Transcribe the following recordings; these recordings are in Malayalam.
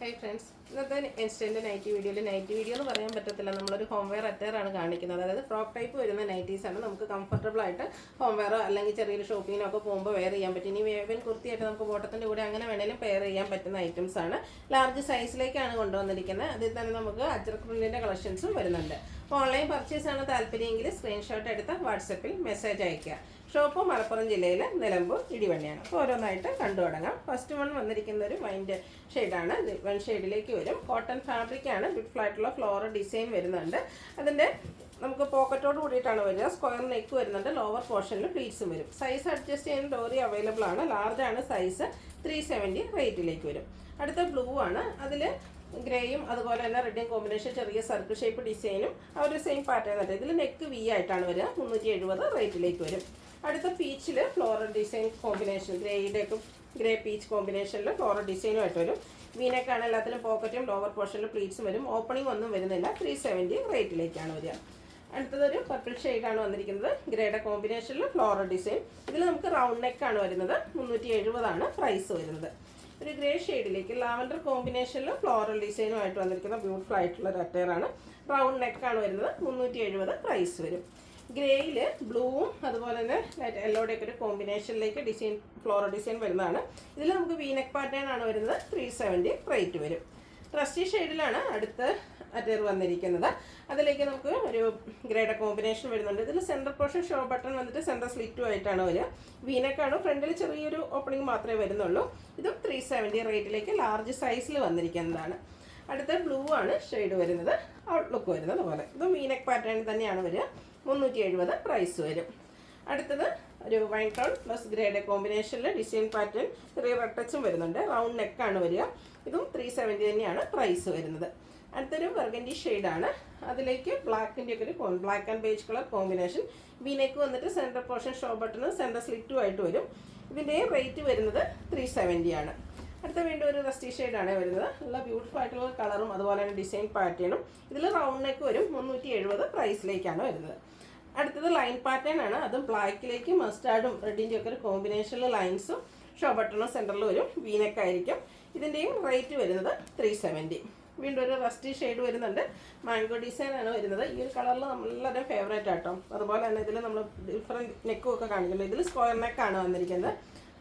ഹായ് ഫ്രണ്ട്സ്, ഇന്നത്തെ ഇൻസ്റ്റൻറ്റ് നൈറ്റി വീഡിയോ എന്ന് പറയാൻ പറ്റത്തില്ല. നമ്മളൊരു ഹോം വെയർ അറ്റയറാണ് കാണിക്കുന്നത്. അതായത് ഫ്രോക്ക് ടൈപ്പ് വരുന്ന നൈറ്റീസാണ്. നമുക്ക് കംഫർട്ടബിൾ ആയിട്ട് ഹോം വെയറോ അല്ലെങ്കിൽ ചെറിയൊരു ഷോപ്പിങ്ങിനൊക്കെ പോകുമ്പോൾ വെയർ ചെയ്യാൻ പറ്റും. ഇനി വേവൻ കുർത്തിയായിട്ട് നമുക്ക് ബോട്ടത്തിൻ്റെ കൂടെ അങ്ങനെ വേണേലും പെയർ ചെയ്യാൻ പറ്റുന്ന ഐറ്റംസ് ആണ്. ലാർജ് സൈസിലേക്കാണ് കൊണ്ടുവന്നിരിക്കുന്നത്. അതിൽ തന്നെ നമുക്ക് അജ്രക് പ്രിൻറ്റിൻ്റെ കളക്ഷൻസും വരുന്നുണ്ട്. അപ്പോൾ ഓൺലൈൻ പർച്ചേസ് ആണ് താല്പര്യമെങ്കിൽ സ്ക്രീൻഷോട്ട് എടുത്ത് വാട്സപ്പിൽ മെസ്സേജ് അയയ്ക്കുക. ഷോപ്പ് മലപ്പുറം ജില്ലയിലെ നിലമ്പൂർ ഇടിവണ്ണിയാണ്. അപ്പോൾ ഓരോന്നായിട്ട് കണ്ടു തുടങ്ങാം. ഫസ്റ്റ് വൺ വന്നിരിക്കുന്ന ഒരു വൈൻഡ് ഷെയ്ഡാണ്. വൺ ഷെയ്ഡിലേക്ക് വരും. കോട്ടൺ ഫാബ്രിക്കാണ്. ബ്യൂട്ടിഫുൾ ആയിട്ടുള്ള ഫ്ലോറൽ ഡിസൈൻ വരുന്നുണ്ട്. അതിൻ്റെ നമുക്ക് പോക്കറ്റോട് കൂടിയിട്ടാണ് വരിക. സ്ക്വയർ നെക്ക് വരുന്നുണ്ട്. ലോവർ പോർഷനിൽ പ്ലീറ്റ്സും വരും. സൈസ് അഡ്ജസ്റ്റ് ചെയ്യുന്ന ഡോറി അവൈലബിൾ ആണ്. ലാർജ് ആണ് സൈസ്. 370 റേറ്റിലേക്ക് വരും. അടുത്ത ബ്ലൂ ആണ്. അതിൽ ഗ്രേയും അതുപോലെ തന്നെ റെഡും കോമ്പിനേഷൻ ചെറിയ സർക്കിൾ ഷേപ്പ് ഡിസൈനും ആ ഒരു സെയിം പാറ്റേൺ തന്നെ. ഇതിൽ നെക്ക് വി ആയിട്ടാണ് വരിക. 370 റേറ്റിലേക്ക് വരും. അടുത്ത പീച്ചിൽ floral design combination grey peach കോമ്പിനേഷനിൽ ഫ്ലോറൽ ഡിസൈനുമായിട്ട് വരും. വീനക്കാണ്. എല്ലാത്തിലും പോക്കറ്റും ലോവർ പോർഷനിൽ പ്ലീറ്റ്സും വരും. ഓപ്പണിംഗ് ഒന്നും വരുന്നില്ല. 370 റേറ്റിലേക്കാണ് വരിക. അടുത്തതൊരു പർപ്പിൾ ഷെയ്ഡാണ് വന്നിരിക്കുന്നത്. ഗ്രേയുടെ കോമ്പിനേഷനിൽ ഫ്ലോറൽ ഡിസൈൻ. ഇതിൽ നമുക്ക് റൗണ്ട് നെക്കാണ് വരുന്നത്. 370 പ്രൈസ് വരുന്നത്. ഒരു ഗ്രേ ഷെയ്ഡിലേക്ക് ലാവൻഡർ കോമ്പിനേഷനിൽ ഫ്ലോറൽ ഡിസൈനുമായിട്ട് വന്നിരിക്കുന്ന ബ്യൂട്ടിഫുൾ ആയിട്ടുള്ള ഒരു അറ്റയറാണ്. റൗണ്ട് നെക്കാണ് വരുന്നത്. 370 പ്രൈസ് വരും. ഗ്രേയിൽ ബ്ലൂവും അതുപോലെ തന്നെ യെല്ലോയുടെയൊക്കെ ഒരു കോമ്പിനേഷനിലേക്ക് ഡിസൈൻ ഫ്ലോറൽ ഡിസൈൻ വരുന്നതാണ്. ഇതിൽ നമുക്ക് വീനെക്ക് പാറ്റേൺ ആണ് വരുന്നത്. 370 റേറ്റ് വരും. റസ്റ്റി ഷെയ്ഡിലാണ് അടുത്ത അറ്റയർ വന്നിരിക്കുന്നത്. അതിലേക്ക് നമുക്ക് ഒരു ഗ്രേയുടെ കോമ്പിനേഷൻ വരുന്നുണ്ട്. ഇതിൽ സെൻറ്റർ പോർഷൻ ഷോ ബട്ടൺ വന്നിട്ട് സെൻറ്റർ സ്ലിറ്റും ആയിട്ടാണ് വരിക. വീനെക്കാണ്. ഫ്രണ്ടിൽ ചെറിയൊരു ഓപ്പണിംഗ് മാത്രമേ വരുന്നുള്ളൂ. ഇതും 370 റേറ്റിലേക്ക് ലാർജ് സൈസിൽ വന്നിരിക്കുന്നതാണ്. അടുത്ത ബ്ലൂ ആണ് ഷെയ്ഡ് വരുന്നത്. ഔട്ട്ലുക്ക് വരുന്നത് പോലെ. ഇതും വീനെക്ക് പാറ്റേൺ തന്നെയാണ് വരിക. 370 പ്രൈസ് വരും. അടുത്തത് ഒരു വൈൻ ടോൺ പ്ലസ് ഗ്രേയുടെ കോമ്പിനേഷനിൽ ഡിസൈൻ പാറ്റേൺ ചെറിയ റെഡ് ടച്ചും വരുന്നുണ്ട്. റൗണ്ട് നെക്കാണ് വരിക. ഇതും 370 തന്നെയാണ് പ്രൈസ് വരുന്നത്. അടുത്തൊരു ബർഗൻഡി ഷെയ്ഡാണ്. അതിലേക്ക് ബ്ലാക്കിൻ്റെ ഒക്കെ ഒരു black and beige colour combination. V neck വന്നിട്ട് centre portion show button centre സ്ലിറ്റും ആയിട്ട് വരും. ഇതിൻ്റെ റേറ്റ് വരുന്നത് 370 ആണ്. അടുത്ത വീണ്ടും ഒരു റസ്റ്റി ഷെയ്ഡാണ് വരുന്നത്. നല്ല ബ്യൂട്ടിഫുൾ ആയിട്ടുള്ള കളറും അതുപോലെ തന്നെ ഡിസൈൻ പാറ്റേണും. ഇതിൽ റൗണ്ട് നെക്ക് വരും. 370 പ്രൈസിലേക്കാണ് വരുന്നത്. അടുത്തത് ലൈൻ പാറ്റേൺ ആണ്. അതും ബ്ലാക്കിലേക്ക് മസ്റ്റാർഡും റെഡിൻ്റെ ഒക്കെ ഒരു കോമ്പിനേഷനിൽ ലൈൻസും ഷോ ബട്ടണും സെൻറ്ററിൽ വരും. വീനെക്ക് ആയിരിക്കും. ഇതിൻ്റെയും റേറ്റ് വരുന്നത് 370. വീണ്ടും ഒരു റസ്റ്റി ഷെയ്ഡ് വരുന്നുണ്ട്. മാംഗോ ഡിസൈൻ ആണ് വരുന്നത്. ഈ ഒരു കളറിൽ നമ്മളെല്ലാവരും ഫേവറേറ്റ് ആട്ടോ. അതുപോലെ തന്നെ ഇതിൽ നമ്മൾ ഡിഫറെൻറ്റ് നെക്കും ഒക്കെ കാണിക്കുന്നത്. ഇതിൽ സ്ക്വയർ നെക്കാണ് വന്നിരിക്കുന്നത്.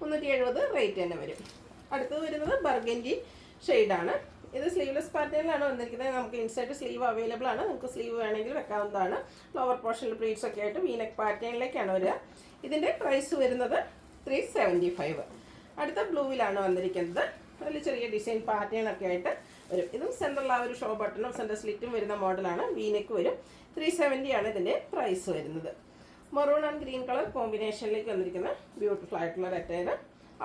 370 റേറ്റ് തന്നെ വരും. അടുത്തത് വരുന്നത് ബർഗൻഡി ഷെയ്ഡാണ്. ഇത് സ്ലീവ്ലെസ് പാറ്റേണിലാണ് വന്നിരിക്കുന്നത്. നമുക്ക് ഇൻസൈഡ് സ്ലീവ് അവൈലബിൾ ആണ്. നമുക്ക് സ്ലീവ് വേണമെങ്കിൽ വെക്കാവുന്നതാണ്. ലോവർ പോർഷനിൽ പ്ലീറ്റ്സ് ഒക്കെ ആയിട്ട് വീനെക്ക് പാറ്റേണിലേക്കാണ് വരിക. ഇതിൻ്റെ പ്രൈസ് വരുന്നത് 375. അടുത്ത ബ്ലൂവിലാണ് വന്നിരിക്കുന്നത്. അതിൽ ചെറിയ ഡിസൈൻ പാറ്റേൺ ഒക്കെ ആയിട്ട് വരും. ഇതും സെൻറ്ററിൽ ആ ഒരു ഷോ ബട്ടണും സെൻറ്റർ സ്ലിറ്റും വരുന്ന മോഡലാണ്. വീനെക്ക് വരും. 370 ആണ് ഇതിൻ്റെ പ്രൈസ് വരുന്നത്. മറൂൺ ആൻഡ് ഗ്രീൻ കളർ കോമ്പിനേഷനിലേക്ക് വന്നിരിക്കുന്ന ബ്യൂട്ടിഫുൾ ആയിട്ടുള്ള ഒരു അറ്റയർ.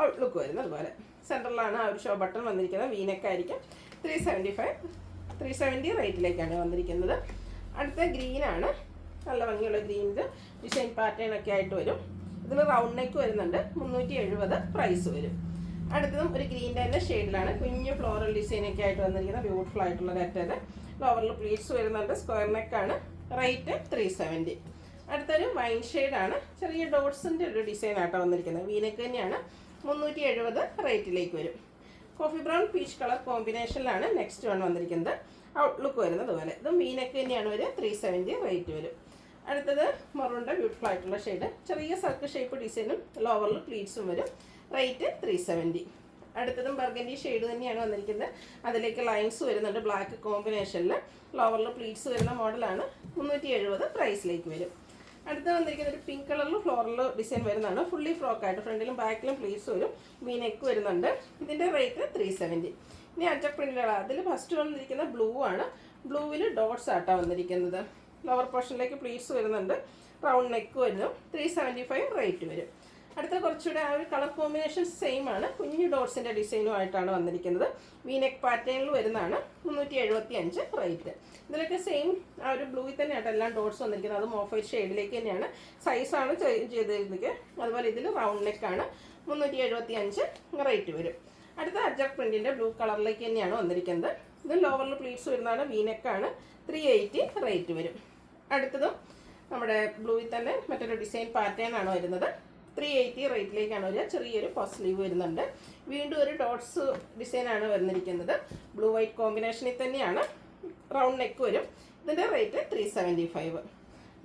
ഔട്ട്ലുക്ക് വരുന്നത് അതുപോലെ. സെൻറ്ററിലാണ് ആ ഒരു ഷോ ബട്ടൺ വന്നിരിക്കുന്നത്. വീനെക്ക് ആയിരിക്കും. 370 റേറ്റിലേക്കാണ് വന്നിരിക്കുന്നത്. അടുത്ത ഗ്രീനാണ്. നല്ല ഭംഗിയുള്ള ഗ്രീൻ. ഡിസൈൻ പാറ്റേൺ ഒക്കെ ആയിട്ട് വരും. ഇതിൽ റൗണ്ട് നെക്ക് വരുന്നുണ്ട്. 370 പ്രൈസ് വരും. അടുത്തതും ഒരു ഗ്രീൻ്റെ തന്നെ ഷെയ്ഡിലാണ്. കുഞ്ഞു ഫ്ലോറൽ ഡിസൈനൊക്കെ ആയിട്ട് വന്നിരിക്കുന്ന ബ്യൂട്ടിഫുൾ ആയിട്ടുള്ള അറ്റയർ. ലോവറിൽ പ്ലീറ്റ്സ് വരുന്നുണ്ട്. സ്ക്വയർ നെക്കാണ്. റേറ്റ് 370. അടുത്തൊരു വൈൻ ഷെയ്ഡാണ്. ചെറിയ ഡോട്ട്സിൻ്റെ ഒരു ഡിസൈൻ ആയിട്ടാണ് വന്നിരിക്കുന്നത്. വീനെക്ക് തന്നെയാണ്. 370 റേറ്റിലേക്ക് വരും. കോഫി ബ്രൗൺ പീച്ച് കളർ കോമ്പിനേഷനിലാണ് നെക്സ്റ്റ് വൺ വന്നിരിക്കുന്നത്. ഔട്ട്ലുക്ക് വരുന്നത് പോലെ. ഇതും വീനെക്ക് തന്നെയാണ് വരിക. 370 റേറ്റ് വരും. അടുത്തത് മറൂണിൻ്റെ ബ്യൂട്ടിഫുൾ ആയിട്ടുള്ള ഷെയ്ഡ്. ചെറിയ സർക്കിൾ ഷേപ്പ് ഡിസൈനും ലോവറിൽ പ്ലീറ്റ്സും വരും. റേറ്റ് 370. അടുത്തതും ബർഗൻഡി ഷെയ്ഡ് തന്നെയാണ് വന്നിരിക്കുന്നത്. അതിലേക്ക് ലൈൻസ് വരുന്നുണ്ട്. ബ്ലാക്ക് കോമ്പിനേഷനിൽ ലോവറിൽ പ്ലീറ്റ്സ് വരുന്ന മോഡലാണ്. 370 പ്രൈസിലേക്ക് വരും. അടുത്ത വന്നിരിക്കുന്ന ഒരു പിങ്ക് കളറിൽ ഫ്ലോറൽ ഡിസൈൻ വരുന്നതാണ്. ഫുള്ളി ഫ്രോക്കായിട്ട് ഫ്രണ്ടിലും ബാക്കിലും പ്ലീറ്റ്സ് വരും. വീനെക്ക് വരുന്നുണ്ട്. ഇതിൻ്റെ റേറ്റ് 370. ഇനി അജക് പ്രിൻ്റുകളാണ്. അതിൽ ഫസ്റ്റ് വന്നിരിക്കുന്ന ബ്ലൂ ആണ്. ബ്ലൂവിൽ ഡോട്ട്സ് ആയിട്ടാണ് വന്നിരിക്കുന്നത്. ലോവർ പോർഷനിലേക്ക് പ്ലീറ്റ്സ് വരുന്നുണ്ട്. റൗണ്ട് നെക്ക് വരുന്നു. 375 റേറ്റ് വരും. അടുത്ത കുറച്ചുകൂടെ ആ ഒരു കളർ കോമ്പിനേഷൻ സെയിം ആണ്. കുഞ്ഞു ഡോട്ട്സിൻ്റെ ഡിസൈനുമായിട്ടാണ് വന്നിരിക്കുന്നത്. വീനെക്ക് പാറ്റേണിൽ വരുന്നതാണ്. 375 റേറ്റ്. ഇതിലൊക്കെ സെയിം ആ ഒരു ബ്ലൂയിൽ തന്നെയായിട്ട് എല്ലാം ഡോട്ട്സ് വന്നിരിക്കുന്നത്. അതും ഓഫ് വൈറ്റ് ഷെയ്ഡിലേക്ക് തന്നെയാണ്. സൈസാണ് ചെയ്തിരിക്കുന്നത്. അതുപോലെ ഇതിൽ റൗണ്ട് നെക്കാണ്. 375 റേറ്റ് വരും. അടുത്ത അജക് പ്രിൻറ്റിൻ്റെ ബ്ലൂ കളറിലേക്ക് തന്നെയാണ് വന്നിരിക്കുന്നത്. ഇത് ലോവറിൽ പ്ലീറ്റ്സ് വരുന്നതാണ്. വീനെക്കാണ്. 380 റേറ്റ് വരും. അടുത്തതും നമ്മുടെ ബ്ലൂയിൽ തന്നെ മറ്റൊരു ഡിസൈൻ പാറ്റേൺ ആണ് വരുന്നത്. 380 റേറ്റിലേക്കാണ് വരിക. ചെറിയൊരു പഫ് സ്ലീവ് വരുന്നുണ്ട്. വീണ്ടും ഒരു ഡോട്ട്സ് ഡിസൈനാണ് വന്നിരിക്കുന്നത്. ബ്ലൂ വൈറ്റ് കോമ്പിനേഷനിൽ തന്നെയാണ്. റൗണ്ട് നെക്ക് വരും. ഇതിൻ്റെ റേറ്റ് 375.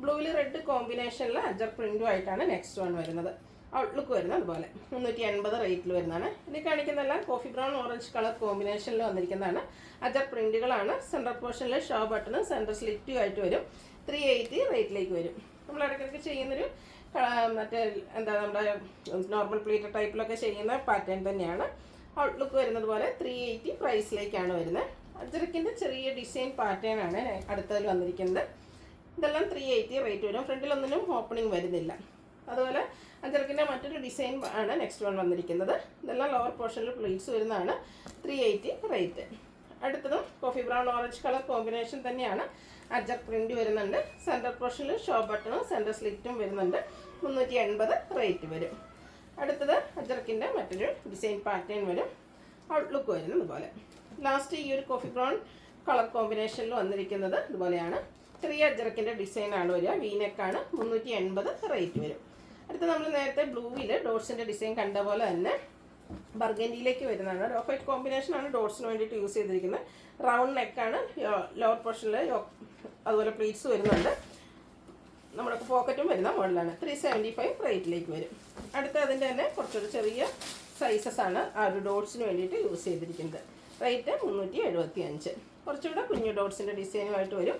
ബ്ലൂവിൽ റെഡ് കോമ്പിനേഷനിൽ അജർ പ്രിൻറ്റുമായിട്ടാണ് നെക്സ്റ്റ് വൺ വരുന്നത്. ഔട്ട്ലുക്ക് വരുന്നത് അതുപോലെ 380 റേറ്റിൽ വരുന്നതാണ്. ഇത് കാണിക്കുന്നതെല്ലാം കോഫി ബ്രൗൺ ഓറഞ്ച് കളർ കോമ്പിനേഷനിൽ വന്നിരിക്കുന്നതാണ്. അജർ പ്രിൻറ്റുകളാണ്. സെൻട്രൽ പോർഷനിൽ ഷോ ബട്ടണും സെൻറ്റർ സ്ലിറ്റും ആയിട്ട് വരും. 380 റേറ്റിലേക്ക് വരും. നമ്മൾ ഇടയ്ക്കിടയ്ക്ക് ചെയ്യുന്നൊരു മറ്റേ എന്താ നമ്മുടെ നോർമൽ പ്ലീറ്റഡ് ടൈപ്പിലൊക്കെ ചെയ്യുന്ന പാറ്റേൺ തന്നെയാണ്. ഔട്ട്ലുക്ക് വരുന്നത് പോലെ 380 പ്രൈസിലേക്കാണ് വരുന്നത്. അജറക്കിൻ്റെ ചെറിയ ഡിസൈൻ പാറ്റേൺ ആണ് അടുത്തതിൽ വന്നിരിക്കുന്നത്. ഇതെല്ലാം 380 റേറ്റ് വരും. ഫ്രണ്ടിലൊന്നിനും ഓപ്പണിംഗ് വരുന്നില്ല. അതുപോലെ അജറക്കിൻ്റെ മറ്റൊരു ഡിസൈൻ ആണ് നെക്സ്റ്റ് വൺ വന്നിരിക്കുന്നത്. ഇതെല്ലാം ലോവർ പോർഷനിൽ പ്ലീറ്റ്സ് വരുന്നതാണ്. 380 റേറ്റ്. അടുത്തതും coffee brown orange colour combination തന്നെയാണ്. അജർ പ്രിൻറ്റ് വരുന്നുണ്ട്. സെൻറ്റർ പോർഷനിൽ ഷോ ബട്ടണും സെൻറ്റർ സ്ലിറ്റും വരുന്നുണ്ട്. 380 റേറ്റ് വരും. അടുത്തത് അജറക്കിൻ്റെ മറ്റൊരു ഡിസൈൻ പാറ്റേൺ വരും. ഔട്ട്ലുക്ക് വരുന്നത് പോലെ. ലാസ്റ്റ് ഈ ഒരു കോഫി ബ്രൗൺ കളർ കോമ്പിനേഷനിൽ വന്നിരിക്കുന്നത് ഇതുപോലെയാണ്. ചെറിയ അജറക്കിൻ്റെ ഡിസൈനാണ് വരിക. വീനെക്കാണ്. 380 റേറ്റ് വരും. അടുത്ത നമ്മൾ നേരത്തെ ബ്ലൂവിൽ ഡോട്ട്സിൻ്റെ ഡിസൈൻ കണ്ട പോലെ തന്നെ ബർഗൻഡിയിലേക്ക് വരുന്നതാണ്. ഓഫ് വൈറ്റ് കോമ്പിനേഷനാണ് ഡോട്ട്സിന് വേണ്ടിയിട്ട് യൂസ് ചെയ്തിരിക്കുന്നത്. റൗണ്ട് നെക്കാണ്. ലോവർ പോർഷനിൽ അതുപോലെ പ്ലീറ്റ്സ് വരുന്നുണ്ട്. നമ്മുടെ പോക്കറ്റും വരുന്ന മോഡലാണ്. 375 റേറ്റിലേക്ക് വരും. അടുത്ത അതിൻ്റെ തന്നെ കുറച്ചൊരു ചെറിയ സൈസസ് ആണ് ആ ഒരു ഡോട്ട്സിന് വേണ്ടിയിട്ട് യൂസ് ചെയ്തിരിക്കുന്നത്. റേറ്റ് 375. കുറച്ചുകൂടെ കുഞ്ഞു ഡോട്ട്സിൻ്റെ ഡിസൈനുമായിട്ട് വരും.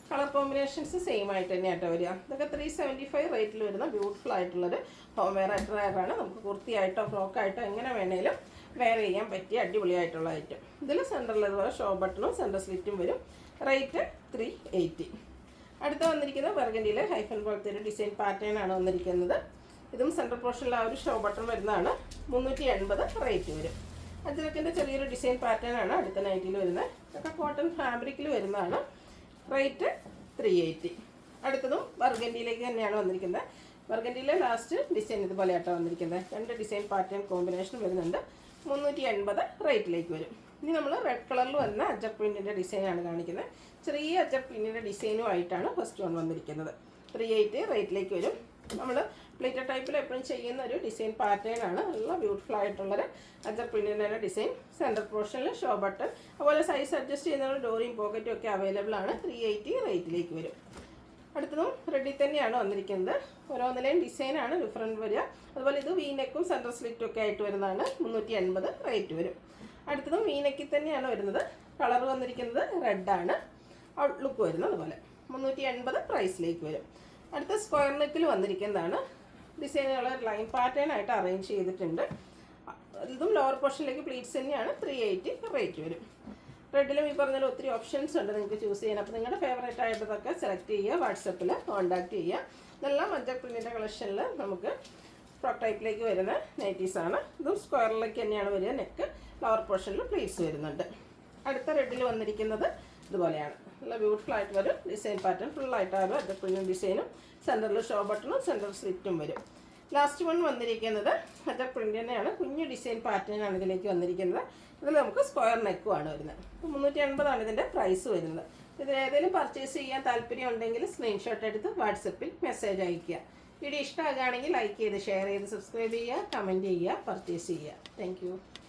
കളർ കോമ്പിനേഷൻസ് സെയിം ആയിട്ട് തന്നെയായിട്ട് വരിക. ഇതൊക്കെ 375 റേറ്റിൽ വരുന്ന ബ്യൂട്ടിഫുൾ ആയിട്ടുള്ളൊരു ഹോം വെയർ അറ്റയറാണ്. നമുക്ക് കുർത്തിയായിട്ടോ ഫ്രോക്കായിട്ടോ എങ്ങനെ വേണേലും വെയർ ചെയ്യാൻ പറ്റിയ അടിപൊളിയായിട്ടുള്ള ഐറ്റം. ഇതിൽ സെൻറ്ററിൽ ഇതുപോലെ ഷോ ബട്ടണും സെൻറ്റർ സ്ലിറ്റും വരും. റേറ്റ് 380. അടുത്ത വന്നിരിക്കുന്നത് ബർഗൻഡിയിലെ ഹൈഫൻ പോലത്തെ ഒരു ഡിസൈൻ പാറ്റേൺ ആണ് വന്നിരിക്കുന്നത്. ഇതും സെൻട്രൽ പോർഷനിൽ ആ ഒരു ഷോ ബട്ടൺ വരുന്നതാണ്. 380 റേറ്റ് വരും. അജറക്കിൻ്റെ ചെറിയൊരു ഡിസൈൻ പാറ്റേൺ ആണ് അടുത്ത നൈറ്റിൽ വരുന്നത്. ഇതൊക്കെ കോട്ടൺ ഫാബ്രിക്കിൽ വരുന്നതാണ്. റേറ്റ് 380. അടുത്തതും ബർഗൻഡിയിലേക്ക് തന്നെയാണ് വന്നിരിക്കുന്നത്. ബർഗൻഡിയിലെ ലാസ്റ്റ് ഡിസൈൻ ഇതുപോലെയായിട്ടാണ് വന്നിരിക്കുന്നത്. 2 ഡിസൈൻ പാറ്റേൺ കോമ്പിനേഷൻ വരുന്നുണ്ട്. 380 റേറ്റിലേക്ക് വരും. ഇനി നമ്മൾ റെഡ് കളറിൽ വന്ന അജർ പ്രിൻറ്റിൻ്റെ ഡിസൈനാണ് കാണിക്കുന്നത്. ചെറിയ അജർ പ്രിൻറ്റിൻ്റെ ഡിസൈനുമായിട്ടാണ് ഫസ്റ്റ് വൺ വന്നിരിക്കുന്നത്. 380 റേറ്റിലേക്ക് വരും. നമ്മൾ പ്ലേറ്റഡ് ടൈപ്പിൽ എപ്പോഴും ചെയ്യുന്ന ഒരു ഡിസൈൻ പാറ്റേൺ ആണ്. നല്ല ബ്യൂട്ടിഫുൾ ആയിട്ടുള്ളൊരു അജർ പ്രിൻറ്റിൻ്റെ ഡിസൈൻ. സെൻറ്റർ പോർഷനിൽ ഷോ ബട്ടൺ അതുപോലെ സൈസ് അഡ്ജസ്റ്റ് ചെയ്യുന്ന ഡോറിയും പോക്കറ്റും ഒക്കെ അവൈലബിൾ ആണ്. 380 റേറ്റിലേക്ക് വരും. അടുത്തതും റെഡിൽ തന്നെയാണ് വന്നിരിക്കുന്നത്. ഓരോന്നിലെയും ഡിസൈനാണ് ഡിഫറൻറ്റ് വരിക. അതുപോലെ ഇത് വീനെക്കും സെൻറ്റർ സ്ലിറ്റും ഒക്കെ ആയിട്ട് വരുന്നതാണ്. 380 റേറ്റ് വരും. അടുത്തതും വീനെക്കിൽ തന്നെയാണ് വരുന്നത്. കളർ വന്നിരിക്കുന്നത് റെഡാണ്. ഔട്ട്ലുക്ക് വരുന്നത് അതുപോലെ 380 പ്രൈസിലേക്ക് വരും. അടുത്ത സ്ക്വയർ നെക്കിൽ വന്നിരിക്കുന്നതാണ്. ഡിസൈനുകൾ ലൈൻ പാറ്റേൺ ആയിട്ട് അറേഞ്ച് ചെയ്തിട്ടുണ്ട്. ഇതും ലോവർ പോർഷനിലേക്ക് പ്ലീറ്റ്സ് തന്നെയാണ്. 380 റേറ്റ് വരും. റെഡിലും ഈ പറഞ്ഞാൽ ഒത്തിരി ഓപ്ഷൻസ് ഉണ്ട് നിങ്ങൾക്ക് ചൂസ് ചെയ്യാൻ. അപ്പോൾ നിങ്ങളുടെ ഫേവറേറ്റ് ആയിട്ടതൊക്കെ സെലക്ട് ചെയ്യുക. വാട്സപ്പിൽ കോൺടാക്റ്റ് ചെയ്യുക. ഇതെല്ലാം അജർ പ്രിൻറ്റിൻ്റെ കളക്ഷനിൽ നമുക്ക് ഫ്രോക്ക് ടൈപ്പിലേക്ക് വരുന്ന നൈറ്റീസാണ്. ഇതും സ്ക്വയറിലേക്ക് തന്നെയാണ് വരിക. നെക്ക് ലോവർ പോർഷനിൽ പ്ലീറ്റ്സ് വരുന്നുണ്ട്. അടുത്ത റെഡിൽ വന്നിരിക്കുന്നത് ഇതുപോലെയാണ്. നല്ല ബ്യൂട്ടിഫുൾ ആയിട്ട് വരും. Design pattern ഫുള്ളായിട്ടാകും. അജർ പ്രിൻറ്റും ഡിസൈനും സെൻറ്ററിൽ ഷോ ബട്ടണും സെൻറ്റർ സ്ലിറ്റും വരും. ലാസ്റ്റ് വൺ വന്നിരിക്കുന്നത് അജർ പ്രിൻ്റ് തന്നെയാണ്. കുഞ്ഞു ഡിസൈൻ പാറ്റേൺ ആണ് ഇതിലേക്ക് വന്നിരിക്കുന്നത്. ഇതിൽ നമുക്ക് സ്ക്വയർ നെക്കുമാണ് വരുന്നത്. 380 ഇതിൻ്റെ പ്രൈസ് വരുന്നത്. ഇതിൽ ഏതെങ്കിലും പർച്ചേസ് ചെയ്യാൻ താല്പര്യം ഉണ്ടെങ്കിൽ സ്ക്രീൻഷോട്ട് എടുത്ത് വാട്സപ്പിൽ മെസ്സേജ് അയയ്ക്കുക. വീഡിയോ ഇഷ്ടമാകുകയാണെങ്കിൽ ലൈക്ക് ചെയ്ത് ഷെയർ ചെയ്ത് സബ്സ്ക്രൈബ് ചെയ്യുക, കമൻറ്റ് ചെയ്യുക, പർച്ചേസ് ചെയ്യുക. താങ്ക്